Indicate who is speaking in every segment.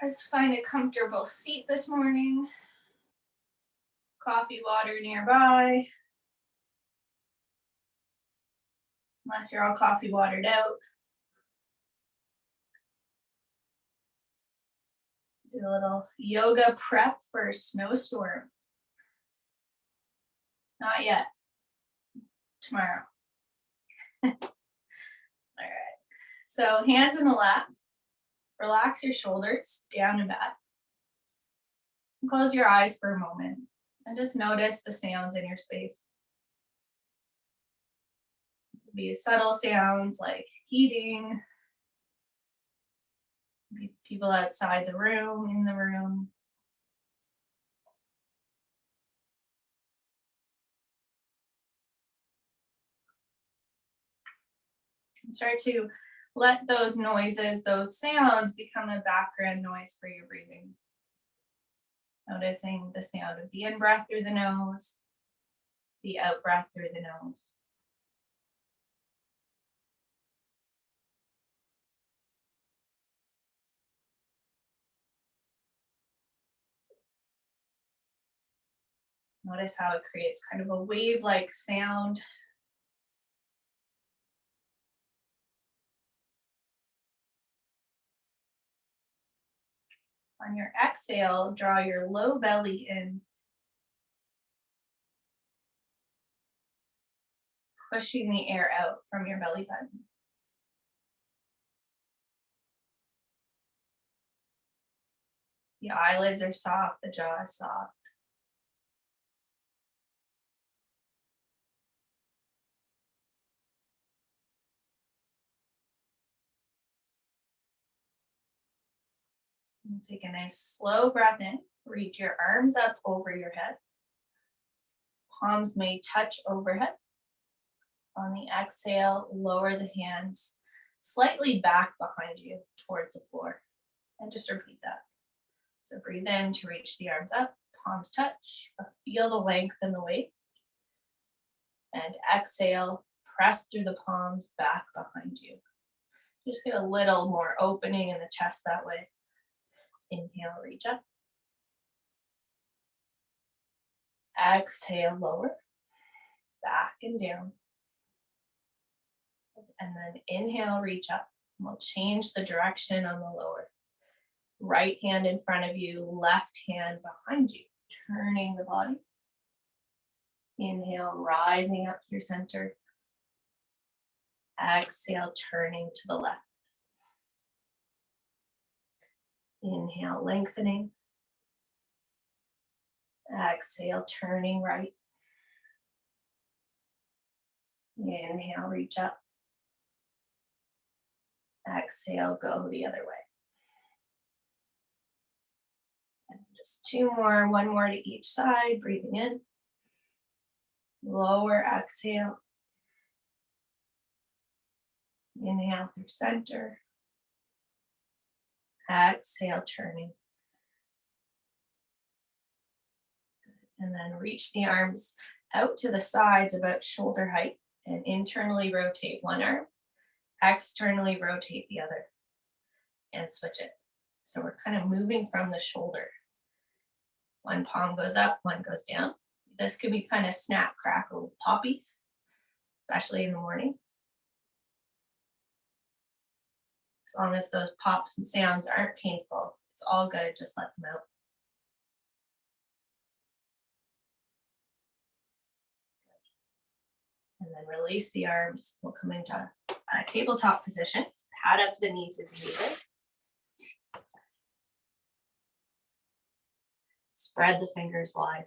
Speaker 1: Let's find a comfortable seat this morning. Coffee, water nearby. Unless you're all coffee watered out. Do a little yoga prep for a snowstorm. Not yet. Tomorrow. All right. So hands in the lap. Relax your shoulders down and back. Close your eyes for a moment and just notice the sounds in your space. It could be subtle sounds like heating, people outside the room, in the room. And start to let those noises, those sounds become a background noise for your breathing. Noticing the sound of the in-breath through the nose, the out-breath through the nose. Notice how it creates kind of a wave-like sound. On your exhale, draw your low belly in, pushing the air out from your belly button. The eyelids are soft, the jaw is soft. And take a nice slow breath in. Reach your arms up over your head. Palms may touch overhead. On the exhale, lower the hands slightly back behind you towards the floor. And just repeat that. So breathe in to reach the arms up, palms touch, feel the length in the waist. And exhale, press through the palms back behind you. Just get a little more opening in the chest that way. Inhale, reach up. Exhale, lower, back and down. And then inhale, reach up. We'll change the direction on the lower. Right hand in front of you, left hand behind you, turning the body. Inhale, rising up through center. Exhale, turning to the left. Inhale, lengthening. Exhale, turning right. Inhale, reach up. Exhale, go the other way. And just two more, one more to each side, breathing in. Lower exhale. Inhale through center. Exhale, turning. And then reach the arms out to the sides about shoulder height and internally rotate one arm. Externally rotate the other and switch it. So we're kind of moving from the shoulder. One palm goes up, one goes down. This could be kind of snap, crackle, poppy, especially in the morning. As long as those pops and sounds aren't painful, it's all good, just let them out. And then release the arms. We'll come into a tabletop position. Pad up the knees as needed. Spread the fingers wide.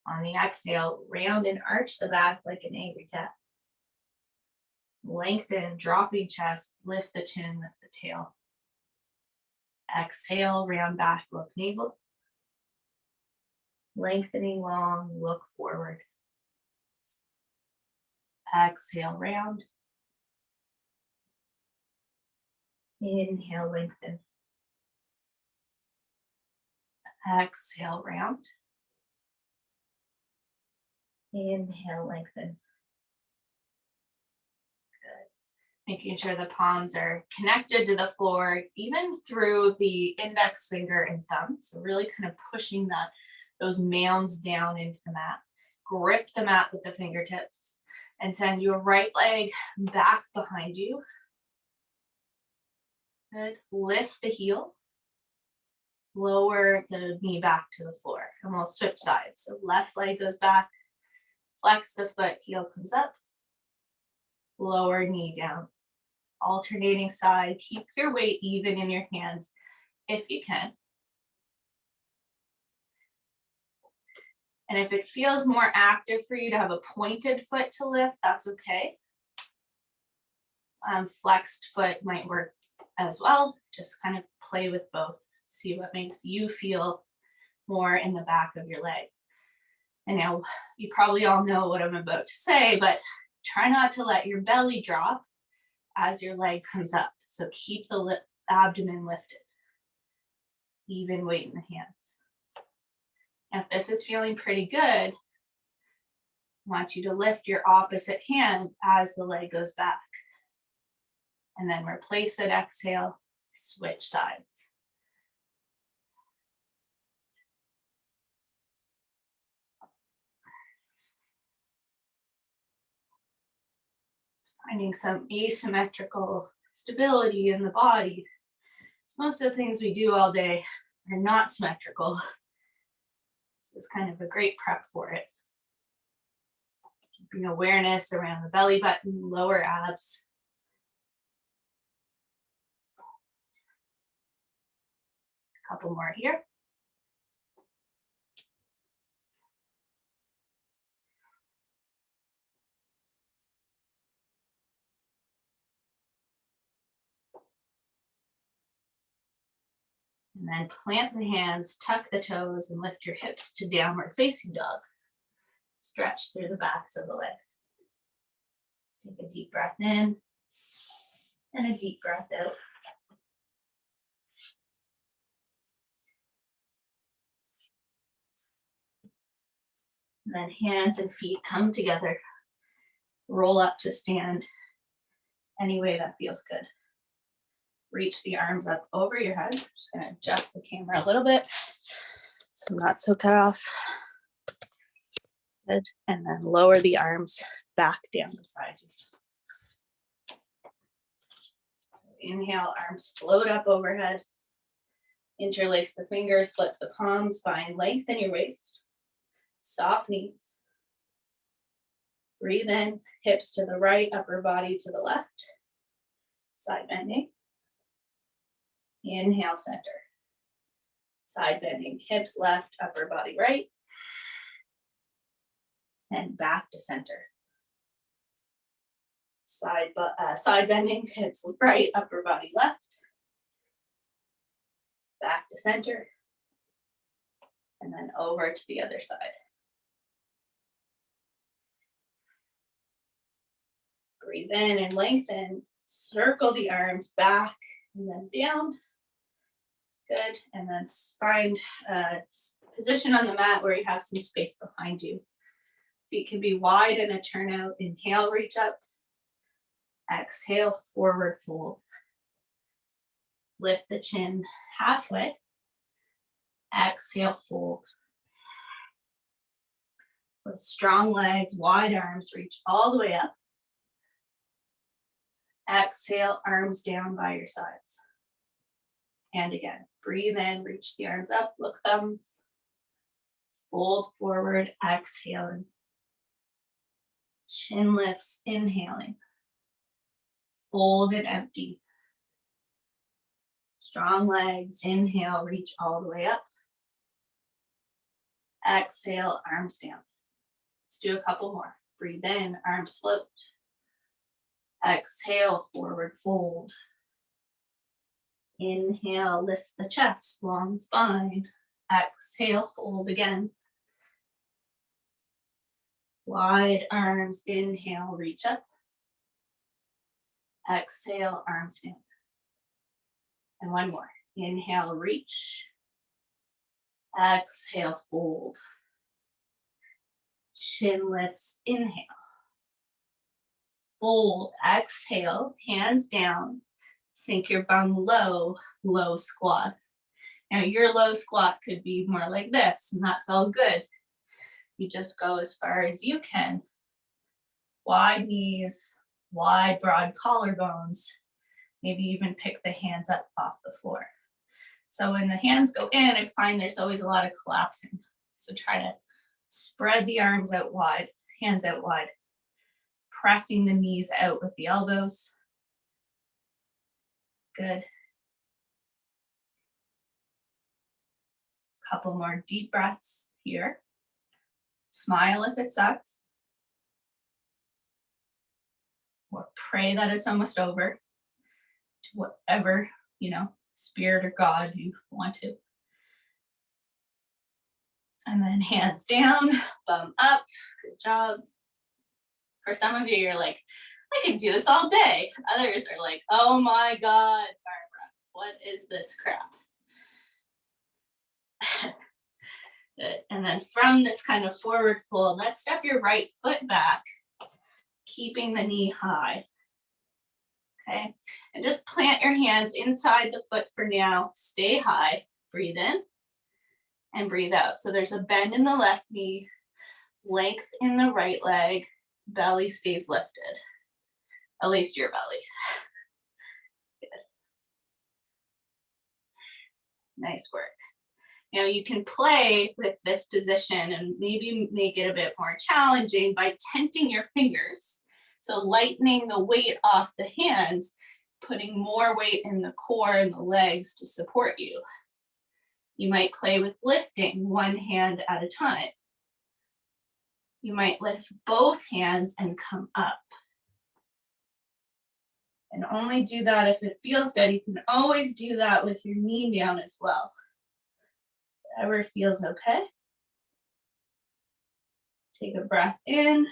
Speaker 1: On the exhale, round and arch the back like an angry cat. Lengthen, dropping chest, lift the chin, lift the tail. Exhale, round back, look navel. Lengthening long, look forward. Exhale, round. Inhale, lengthen. Exhale, round. Inhale, lengthen. Good. Making sure the palms are connected to the floor, even through the index finger and thumb. So really kind of pushing those mounds down into the mat. Grip the mat with the fingertips and send your right leg back behind you. Good. Lift the heel. Lower the knee back to the floor. And we'll switch sides. So left leg goes back. Flex the foot, heel comes up. Lower knee down. Alternating side. Keep your weight even in your hands if you can. And if it feels more active for you to have a pointed foot to lift, that's okay. Flexed foot might work as well. Just kind of play with both. See what makes you feel more in the back of your leg. And now you probably all know what I'm about to say, but try not to let your belly drop as your leg comes up. So keep the abdomen lifted. Even weight in the hands. And if this is feeling pretty good, I want you to lift your opposite hand as the leg goes back. And then replace it, exhale, switch sides. Finding some asymmetrical stability in the body. Most of the things we do all day are not symmetrical. This is kind of a great prep for it. Keeping awareness around the belly button, lower abs. A couple more here. And then plant the hands, tuck the toes, and lift your hips to downward facing dog. Stretch through the backs of the legs. Take a deep breath in and a deep breath out. And then hands and feet come together. Roll up to stand any way that feels good. Reach the arms up over your head. Just going to adjust the camera a little bit so I'm not so cut off. Good. And then lower the arms back down beside you. So inhale, arms float up overhead. Interlace the fingers, flip the palms, find length in your waist. Soft knees. Breathe in, hips to the right, upper body to the left. Side bending. Inhale, center. Side bending, hips left, upper body right. And back to center. Side bending, hips right, upper body left. Back to center. And then over to the other side. Breathe in and lengthen. Circle the arms back and then down. Good. And then find a position on the mat where you have some space behind you. Feet can be wide in a turnout. Inhale, reach up. Exhale, forward fold. Lift the chin halfway. Exhale, fold. With strong legs, wide arms, reach all the way up. Exhale, arms down by your sides. And again, breathe in, reach the arms up, look thumbs. Fold forward, exhaling. Chin lifts, inhaling. Fold and empty. Strong legs, inhale, reach all the way up. Exhale, arms down. Let's do a couple more. Breathe in, arms float. Exhale, forward fold. Inhale, lift the chest, long spine. Exhale, fold again. Wide arms, inhale, reach up. Exhale, arms down. And one more. Inhale, reach. Exhale, fold. Chin lifts, inhale. Fold, exhale, hands down, sink your bum low, low squat. Now your low squat could be more like this, and that's all good. You just go as far as you can. Wide knees, wide, broad collarbones. Maybe even pick the hands up off the floor. So when the hands go in, I find there's always a lot of collapsing. So try to spread the arms out wide, hands out wide, pressing the knees out with the elbows. Good. Couple more deep breaths here. Smile if it sucks. Or pray that it's almost over to whatever, spirit or God you want to. And then hands down, bum up. Good job. For some of you, you're like, I could do this all day. Others are like, oh my God, Barbara, what is this crap? Good. And then from this kind of forward fold, let's step your right foot back, keeping the knee high. Okay, and just plant your hands inside the foot for now. Stay high, breathe in and breathe out. So there's a bend in the left knee, length in the right leg, belly stays lifted, at least your belly. Good. Nice work. Now you can play with this position and maybe make it a bit more challenging by tenting your fingers. So lightening the weight off the hands, putting more weight in the core and the legs to support you. You might play with lifting one hand at a time. You might lift both hands and come up. And only do that if it feels good. You can always do that with your knee down as well. Whatever feels okay. Take a breath in,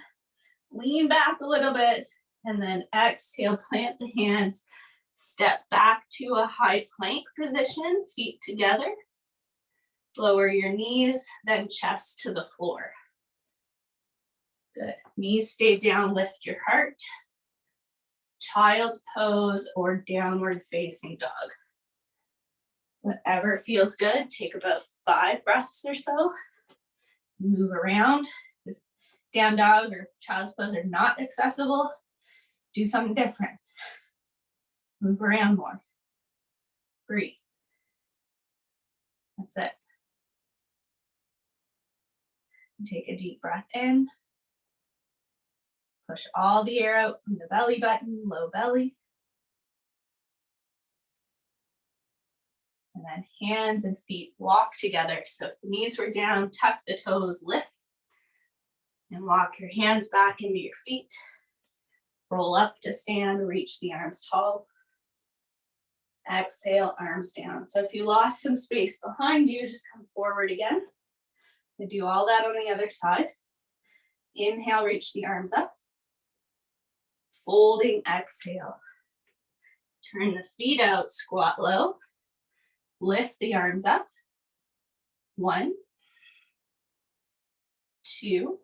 Speaker 1: lean back a little bit, and then exhale, plant the hands, step back to a high plank position, feet together. Lower your knees, then chest to the floor. Good. Knees stay down, lift your heart. Child's pose or downward facing dog. Whatever feels good, take about 5 breaths or so. Move around. If down dog or child's pose are not accessible, do something different. Move around more. Breathe. That's it. Take a deep breath in. Push all the air out from the belly button, low belly. And then hands and feet walk together. So if the knees were down, tuck the toes, lift. And walk your hands back into your feet. Roll up to stand, reach the arms tall. Exhale, arms down. So if you lost some space behind you, just come forward again. And do all that on the other side. Inhale, reach the arms up. Folding, exhale. Turn the feet out, squat low. Lift the arms up. 1, 2.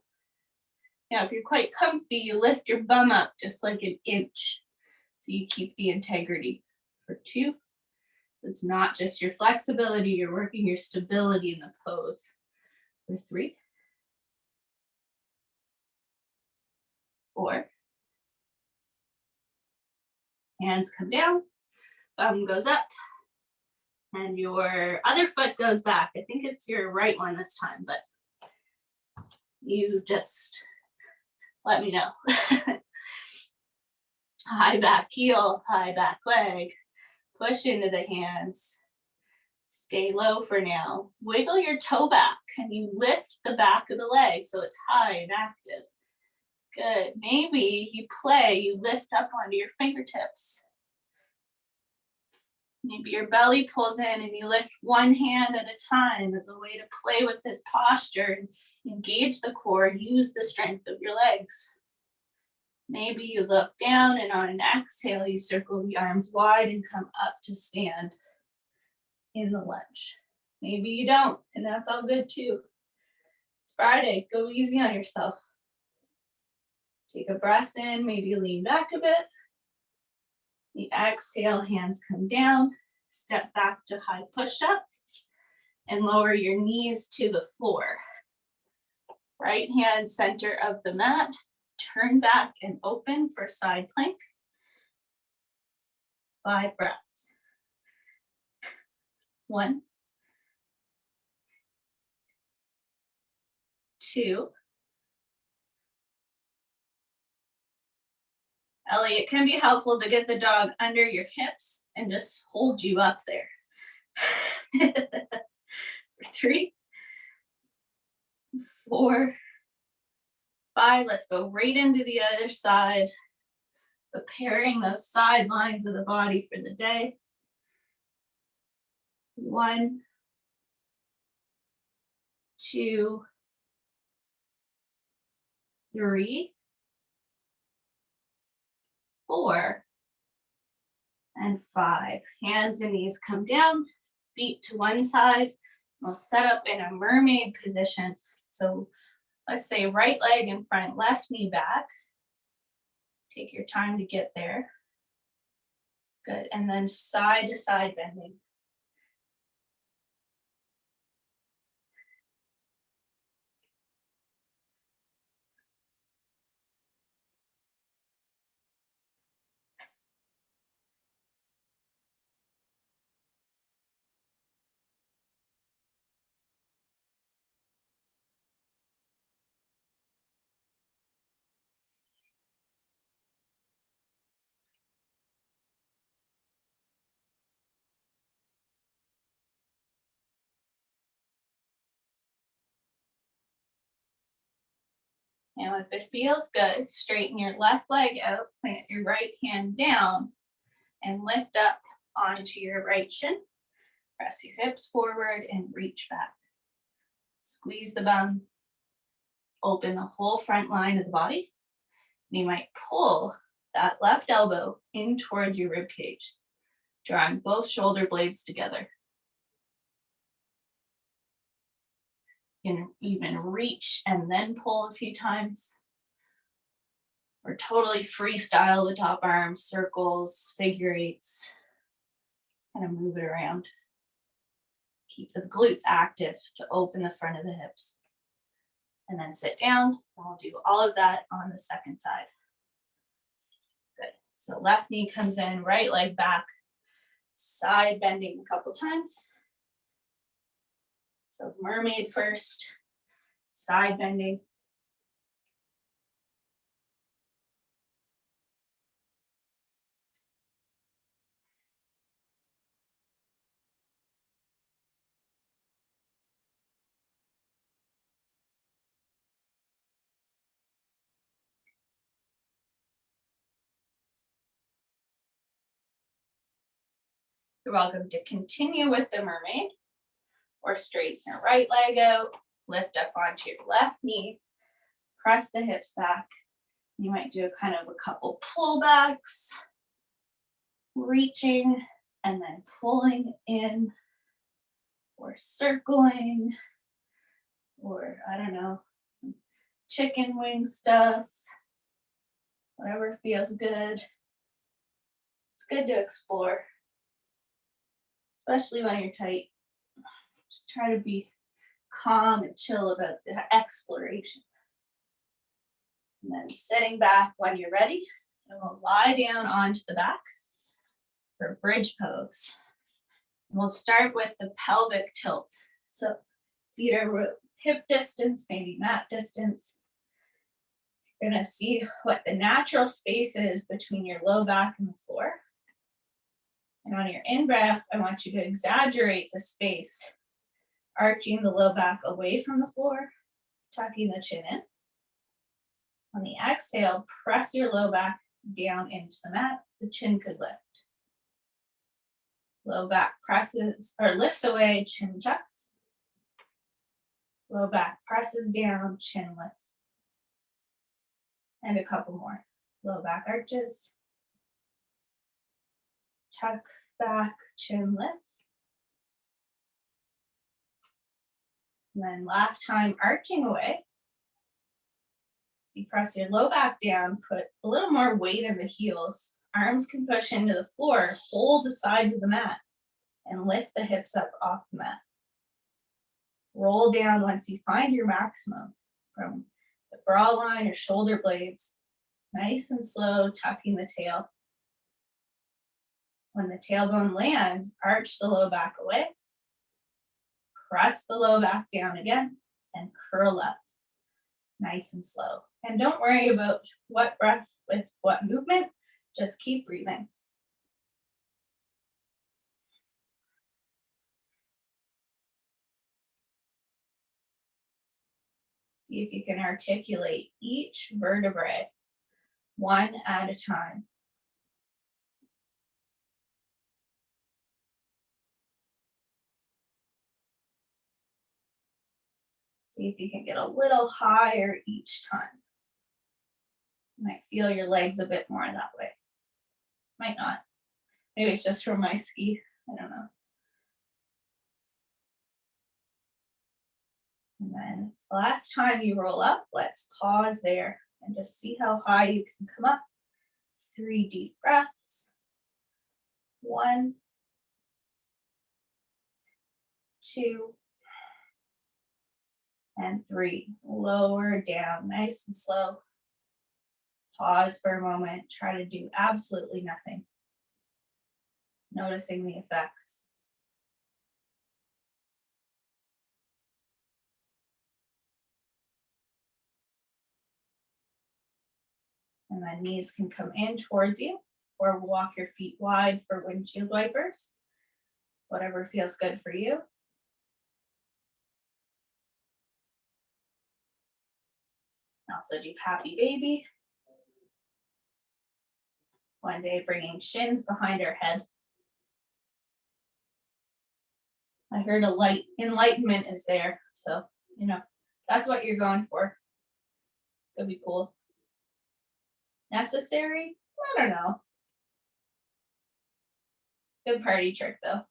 Speaker 1: Now, if you're quite comfy, you lift your bum up just like an inch. So you keep the integrity for 2. It's not just your flexibility, you're working your stability in the pose. For 3, 4. Hands come down, bum goes up, and your other foot goes back. I think it's your right one this time, but you just let me know. High back heel, high back leg. Push into the hands. Stay low for now. Wiggle your toe back and you lift the back of the leg so it's high and active. Good. Maybe you lift up onto your fingertips. Maybe your belly pulls in and you lift one hand at a time as a way to play with this posture and engage the core, use the strength of your legs. Maybe you look down and on an exhale, you circle the arms wide and come up to stand in the lunge. Maybe you don't, and that's all good too. It's Friday, go easy on yourself. Take a breath in, maybe lean back a bit. The exhale, hands come down, step back to high push-up, and lower your knees to the floor. Right hand center of the mat, turn back and open for side plank. 5 breaths. 1, 2. Ellie, it can be helpful to get the dog under your hips and just hold you up there. 3, 4, 5. Let's go right into the other side. Preparing those side lines of the body for the day. 1, 2, 3, 4, and 5. Hands and knees come down, feet to one side. We'll set up in a mermaid position. So let's say right leg in front, left knee back. Take your time to get there. Good, and then side to side bending. Now, if it feels good, straighten your left leg out, plant your right hand down, and lift up onto your right shin. Press your hips forward and reach back. Squeeze the bum. Open the whole front line of the body. You might pull that left elbow in towards your rib cage, drawing both shoulder blades together. You can even reach and then pull a few times. Or totally freestyle the top arms, circles, figure eights. Just kind of move it around. Keep the glutes active to open the front of the hips. And then sit down, and we'll do all of that on the second side. Good. So left knee comes in, right leg back, side bending a couple times. So mermaid first, side bending. You're welcome to continue with the mermaid or straighten your right leg out, lift up onto your left knee, press the hips back. You might do kind of a couple pullbacks, reaching and then pulling in or circling or I don't know, some chicken wing stuff, whatever feels good. It's good to explore, especially when you're tight. Just try to be calm and chill about the exploration. And then sitting back when you're ready, and we'll lie down onto the back for bridge pose. And we'll start with the pelvic tilt. So feet are hip distance, maybe mat distance. You're gonna see what the natural space is between your low back and the floor. And on your in-breath, I want you to exaggerate the space, arching the low back away from the floor, tucking the chin in. On the exhale, press your low back down into the mat. The chin could lift. Low back presses or lifts away, chin tucks. Low back presses down, chin lifts. And a couple more. Low back arches. Tuck back, chin lifts. And then last time, arching away. You press your low back down, put a little more weight in the heels. Arms can push into the floor, hold the sides of the mat, and lift the hips up off the mat. Roll down once you find your maximum from the bra line or shoulder blades. Nice and slow, tucking the tail. When the tailbone lands, arch the low back away. Press the low back down again and curl up. Nice and slow. And don't worry about what breath with what movement, just keep breathing. See if you can articulate each vertebrae one at a time. See if you can get a little higher each time. You might feel your legs a bit more that way. Might not. Maybe it's just from my ski. I don't know. And then last time you roll up, let's pause there and just see how high you can come up. 3 deep breaths. 1, 2, and 3. Lower down, nice and slow. Pause for a moment. Try to do absolutely nothing. Noticing the effects. And then knees can come in towards you, or walk your feet wide for windshield wipers. Whatever feels good for you. Also do happy baby. One day bringing shins behind our head. I heard a light enlightenment is there. So, that's what you're going for. Could be cool. Necessary? I don't know. Good party trick though.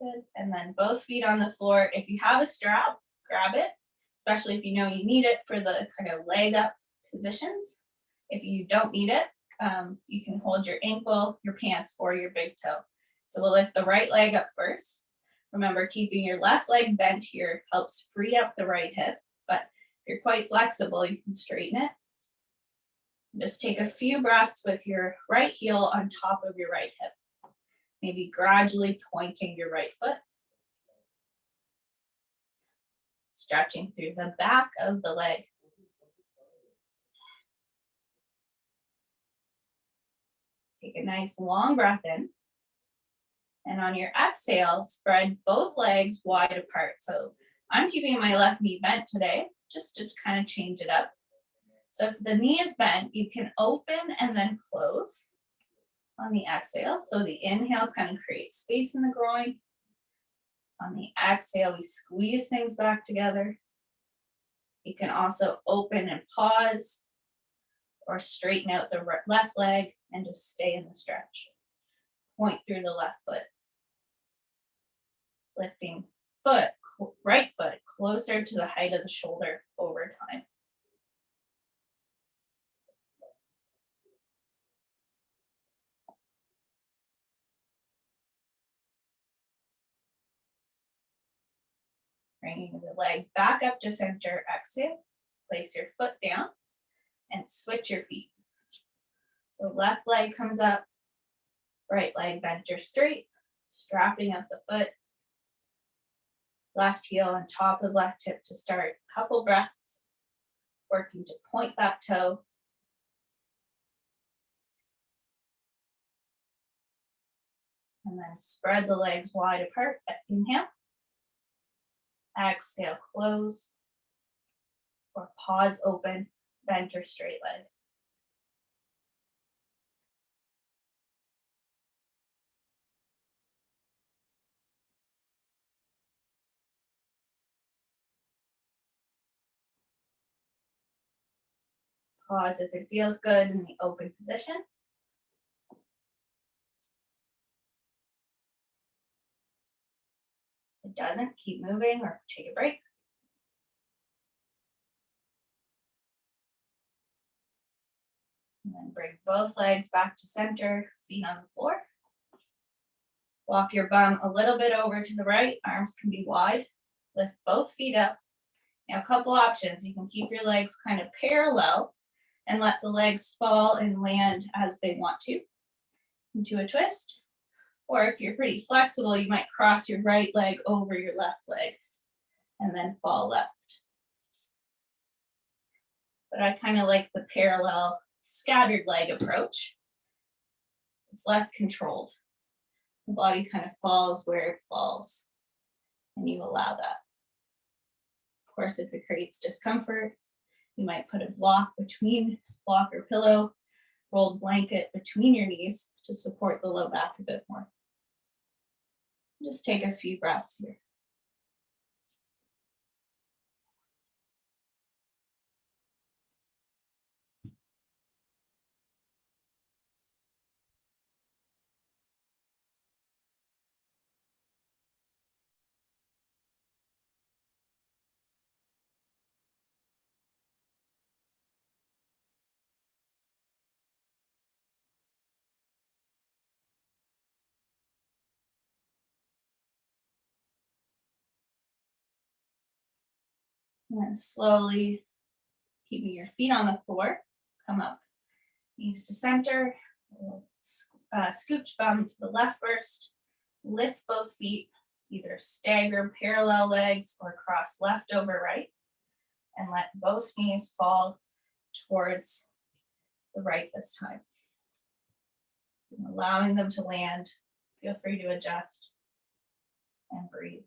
Speaker 1: Good. And then both feet on the floor. If you have a strap, grab it, especially if you know you need it for the kind of leg up positions. If you don't need it, you can hold your ankle, your pants, or your big toe. So we'll lift the right leg up first. Remember, keeping your left leg bent here helps free up the right hip, but if you're quite flexible, you can straighten it. Just take a few breaths with your right heel on top of your right hip. Maybe gradually pointing your right foot. Stretching through the back of the leg. Take a nice long breath in. And on your exhale, spread both legs wide apart. So I'm keeping my left knee bent today, just to kind of change it up. So if the knee is bent, you can open and then close on the exhale. So the inhale kind of creates space in the groin. On the exhale, we squeeze things back together. You can also open and pause or straighten out the left leg and just stay in the stretch. Point through the left foot. Lifting right foot closer to the height of the shoulder over time. Bringing the leg back up to center, exhale. Place your foot down and switch your feet. So left leg comes up, right leg bent or straight, strapping up the foot. Left heel on top of left hip to start. Couple breaths, working to point that toe. And then spread the legs wide apart. Inhale. Exhale, close. Or pause open, bent or straight leg. Pause if it feels good in the open position. If it doesn't, keep moving or take a break. then bring both legs back to center, feet on the floor. Walk your bum a little bit over to the right, arms can be wide. Lift both feet up. Now, a couple options. You can keep your legs kind of parallel and let the legs fall and land as they want to into a twist. Or if you're pretty flexible, you might cross your right leg over your left leg and then fall left. But I kind of like the parallel scattered leg approach. It's less controlled. The body kind of falls where it falls, and you allow that. Of course, if it creates discomfort, you might put a block or pillow, rolled blanket between your knees to support the low back a bit more. Just take a few breaths here. And then slowly, keeping your feet on the floor, come up, knees to center, scooch bum to the left first, lift both feet, either stagger parallel legs or cross left over right, and let both knees fall towards the right this time. So allowing them to land, feel free to adjust and breathe.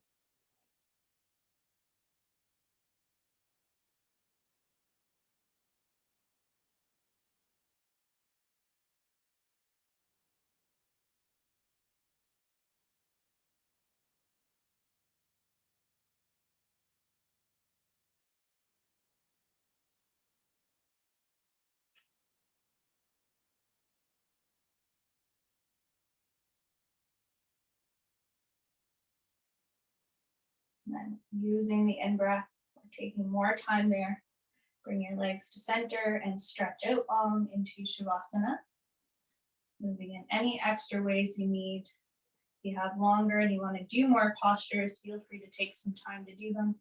Speaker 1: And then using the in-breath, or taking more time there, bring your legs to center and stretch out long into Shavasana. Moving in any extra ways you need. If you have longer and you want to do more postures, feel free to take some time to do them.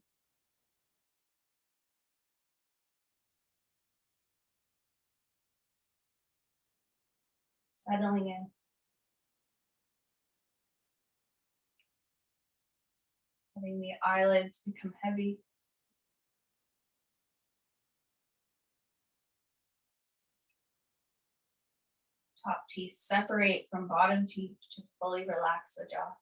Speaker 1: Settling in. Letting the eyelids become heavy. Top teeth separate from bottom teeth to fully relax the jaw.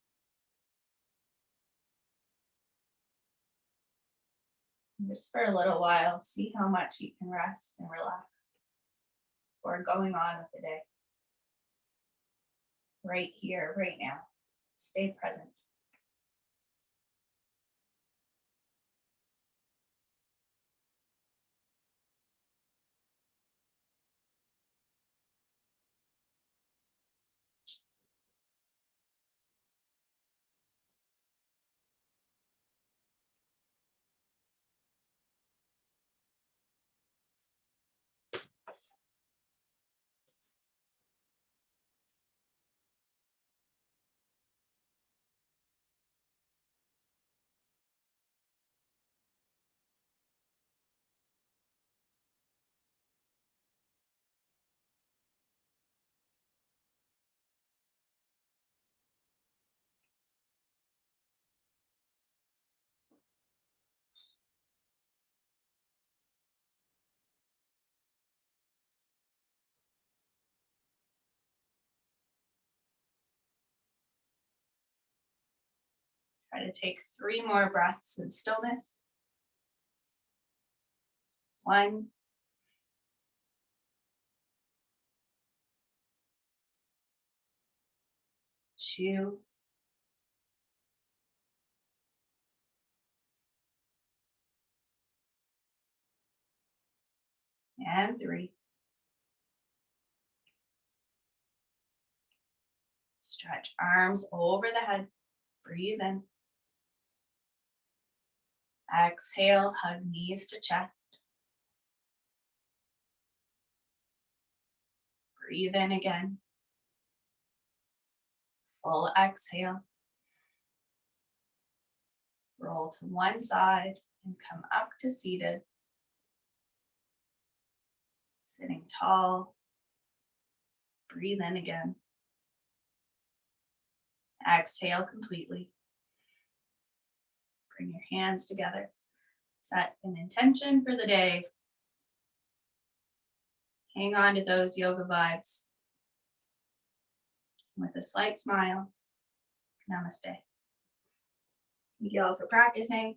Speaker 1: And just for a little while, see how much you can rest and relax before going on with the day. Right here, right now. Stay present. Try to take 3 more breaths in stillness. 1, 2, and 3. Stretch arms over the head. Breathe in. Exhale, hug knees to chest. Breathe in again. Full exhale. Roll to one side and come up to seated. Sitting tall. Breathe in again. Exhale completely. Bring your hands together. Set an intention for the day. Hang on to those yoga vibes. With a slight smile, namaste. Thank you all for practicing.